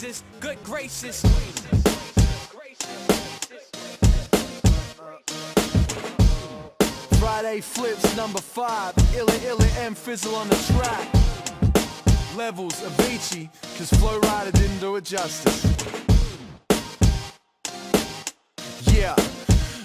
faces, good graces. Friday flips number 5, illa and fizzle on the track. Levels Avicii, cause Flow Rider didn't do it justice. Yeah.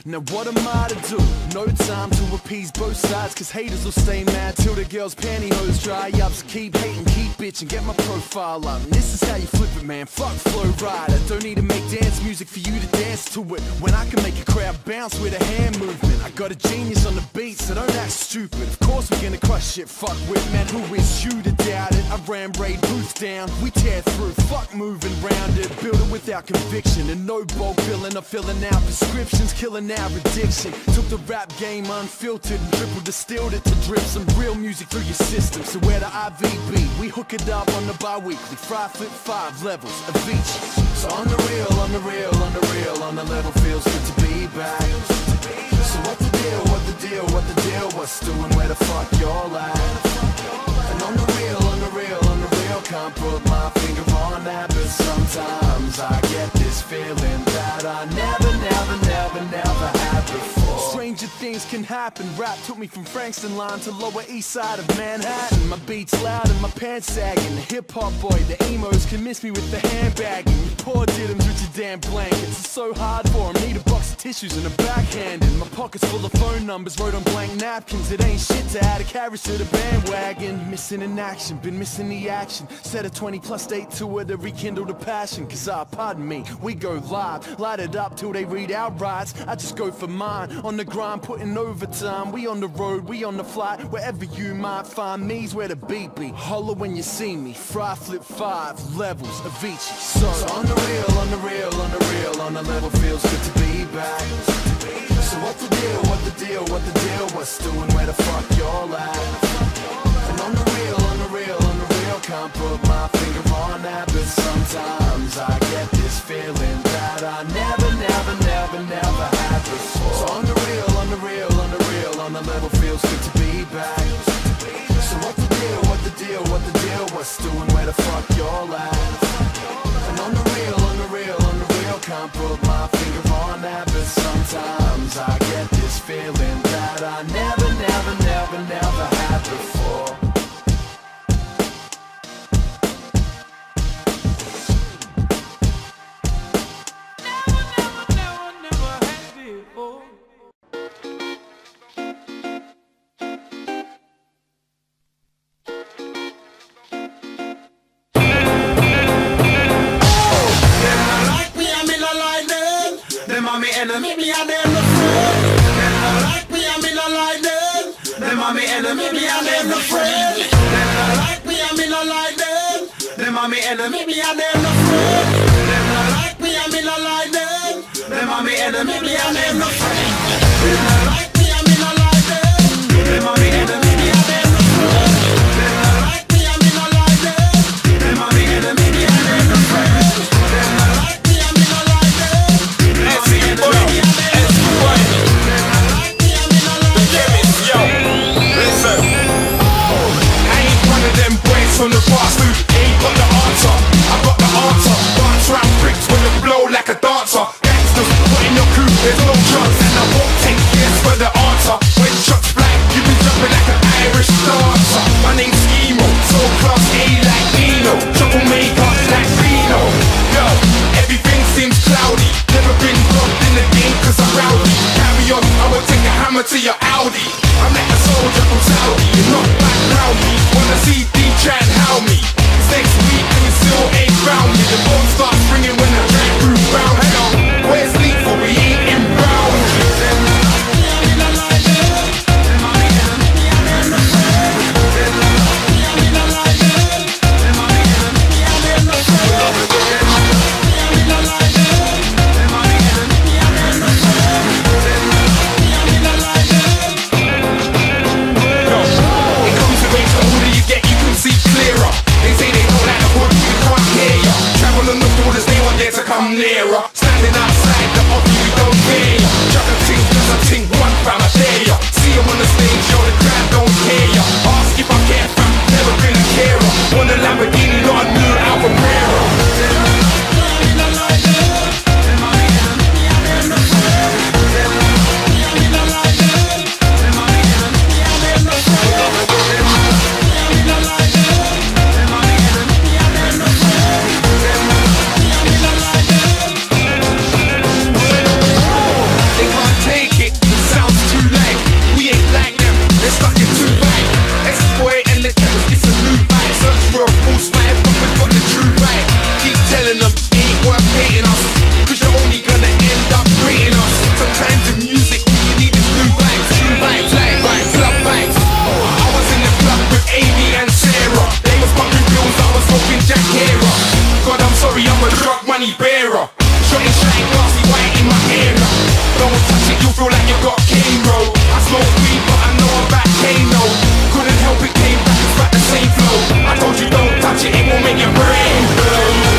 Now what am I to do? No time to appease both sides, cause haters will stay mad till the girl's pantyhose dry up. So keep hating, keep bitching, get my profile up. And this is how you flip it, man, fuck Flow Rider. Don't need to make dance music for you to dance to it, when I can make a crowd bounce with a hand movement. I got a genius on the beat, so don't act stupid. Of course we're gonna crush shit, fuck with, man, who is you to doubt it? I ram Raid booth down, we tear through, fuck moving round it. Build it without conviction, and no bulk billing or filling out prescriptions, killing our addiction. Took the rap game unfiltered and triple distilled it to drip some real music through your system. So where the IVB, we hook it up on the bi-weekly, 5 levels of each. So on the real, on the real, on the real, on the level, feels good to be back. So what the deal, what the deal, what the deal, what's doing, where the fuck y'all at? And on the real, on the real, on the real, can't put my finger on that, but sometimes I get this feeling that I never had before. Stranger things can happen. Rap took me from Frankston line to Lower East Side of Manhattan. My beats loud and my pants sagging. The hip-hop boy, the emos can miss me with the handbagging. You poor diddums with your damn blankets. It's so hard for 'em. Need a box of tissues and a backhanding. My pockets full of phone numbers wrote on blank napkins. It ain't shit to add a carriage to the bandwagon. Missing in action, been missing the action. Set a 20+ date tour to rekindle the passion. Cause pardon me, we go live. Light it up till they read out rights. I just go for mine. On the grind, putting overtime. We on the road, we on the flight. Wherever you might find me's where the beat be. Holler when you see me. Fry flip 5 levels of each. So on the real, on the real, on the real, on the level, feels good to be back. So what the deal, what the deal, what the deal, what's doing, where the fuck y'all at? And on the real, on the real, on the real, can't put my finger on that, but sometimes I get this feeling that I never had before. So on the real, on the real, on the real, on the level, feels good to be back. So what the deal, what the deal, what the deal, what's doing, where the fuck y'all at? And on the real, on the real, on the real, can't put my finger on that, but sometimes I get this feeling that I never had before. Enemy, me and them no friend. Them not like me and me no like them. Them are me enemy, me and them no friend. Them not like me and me no like them. Them are me enemy, me and them no friend. Them not like me and me no like them. Them are me enemy, me and them no friend. Them not like me and me no like them. Them are me enemy, me and them no friend. Them not like me and me no like them. Them are me enemy, me and them no friend. Them not like me and me no like them. Let's see it, boy. Let's go. The chemist, yo. Listen. I ain't one of them boys from the past who ain't got the answer. I got the answer. Dance round bricks with a blow like a dancer. Gangsters, put in your crew, there's no chance. And I won't take yes for the answer. When shots fly, you be jumping like an Irish dancer. My name's Emo, so class A like Nino. Troublemaker like Reno. Yo, everything seems cloudy. Never been robbed in the game cause I'm rowdy. Carry on, I will take a hammer to your Audi. I'm like a soldier from Saudi. You're not back round me. Wanna see D try and howl me. It's next week and you still ain't found me. The phone starts ringing when I drive through round. Hang on, where's Lethal? We ain't in brown. Come nearer, standing outside the office, you don't hear ya. Chuck a ting, cause I ting one fam, I dare ya. See him on the stage, yo, the crowd don't care ya. Ask if I care fam, never been a carer. Want a Lamborghini, not a new Alfa Romeo. make you feel like you got cane roll. I smoke weed but I know about Kano. Couldn't help it, came back and spat the same flow. I told you don't touch it, it will make your brain blow.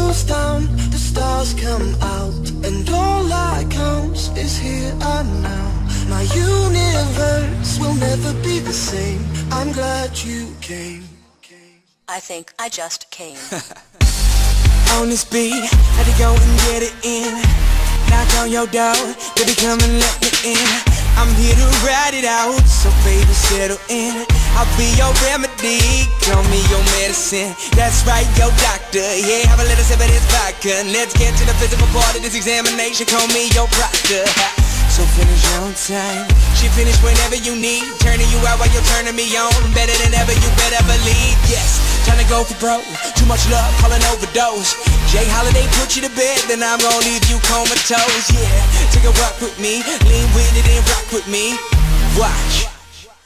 goes down, the stars come out, and all that counts is here and now. My universe will never be the same. I'm glad you came. I think I just came. On this beat, had to go and get it in. Knock on your door, baby come and let me in. I'm here to ride it out, so baby settle in. I'll be your remedy, call me your medicine. That's right, your doctor, yeah, have a little sip of this vodka. Let's get to the physical part of this examination, call me your proctor. So finish on time, she finish whenever you need. Turning you out while you're turning me on. Better than ever, you better believe, yes. Tryna go for broke, too much love, call an overdose. Jay Holiday put you to bed, then I'm gon' leave you comatose, yeah. Take a walk with me, lean with it and rock with me. Watch,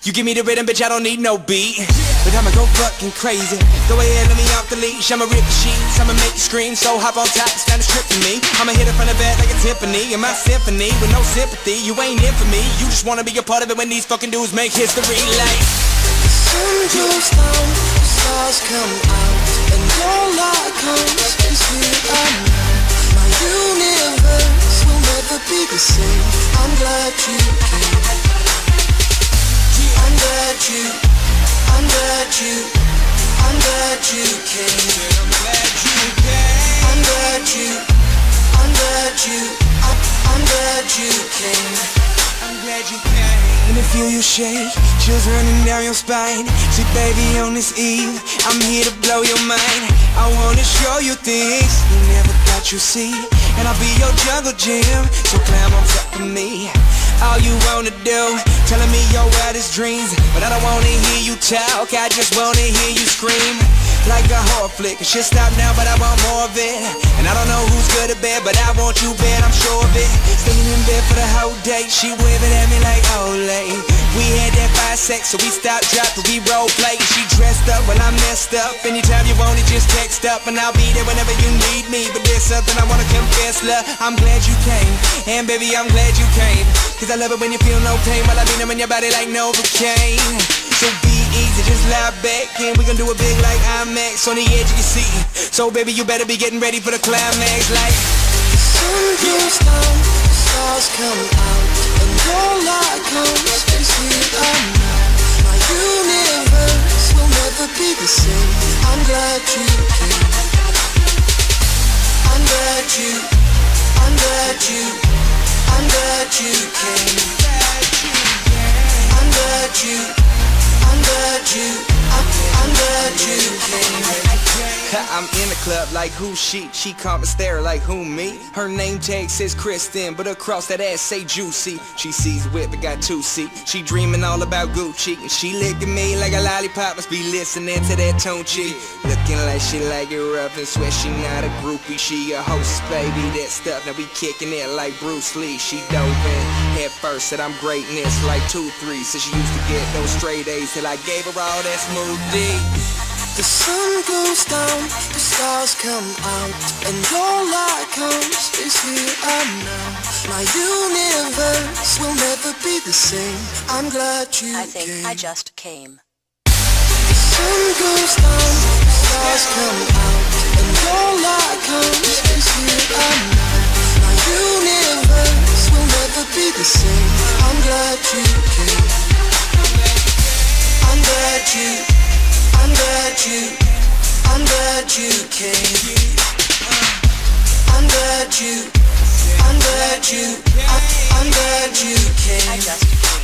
you give me the rhythm, bitch, I don't need no beat. But I'ma go fucking crazy, go ahead, let me off the leash. I'ma rip the sheets, I'ma make you scream. So hop on top, it's time to strip for me. I'ma hit it from the back like a timpani. In my symphony, with no sympathy, you ain't in for me. You just wanna be a part of it when these fucking dudes make history like. The sun goes down, the stars come out, and all that comes is here and now. My universe will never be the same. I'm glad you came. I'm glad you came. I'm glad you came. I'm glad you came. Let me feel you shake, chills running down your spine. See baby on this eve, I'm here to blow your mind. I wanna show you things you never thought you'd see. And I'll be your jungle gym, so climb on top of me. All you wanna do, telling me your wildest dreams. But I don't wanna hear you talk, I just wanna hear you scream. Like a horror flick, it should stop now but I want more of it. And I don't know who's good or bad, but I want you bad, I'm sure of it. Staying in bed for the whole day, she waving at me like Olay. We had that 5 sex, so we stopped, dropped, and we role play. She dressed up when I messed up. Anytime you want it, just text up, and I'll be there whenever you need me. But there's something I wanna confess, love, I'm glad you came. And baby, I'm glad you came. Cause I love it when you feel no pain, while I mean I'm in your body like Novocaine. So be easy, just lie back, and we gon' do it big like IMAX. On the edge of your seat, so baby, you better be getting ready for the climax. Like the sun goes down, the stars come out, and all that comes is here and now. My universe will never be the same. I'm glad you came. I'm glad you came. I'm glad you came. I'm in the club like who she come and stare like who me. Her name tag says Kristen, but across that ass say Juicy. She sees whip, it got 2 C. She dreaming all about Gucci, and she licking me like a lollipop. Must be listening to that Tunchi. Looking like she like it rough and swear she not a groupie. She a host, baby, that stuff. Now we kicking it like Bruce Lee. She dove in head first, said I'm greatness like 2-3. Said she used to get those straight A's till I gave her all that smooth D. The sun goes down, the stars come out, and all that comes is here and now. My universe will never be the same. I'm glad you came. I think I just came. The sun goes down, the stars come out, and all that comes is here and now. My universe will never be the same. I'm glad you came. I'm glad you came. I'm glad you came. I'm glad you came. I just came.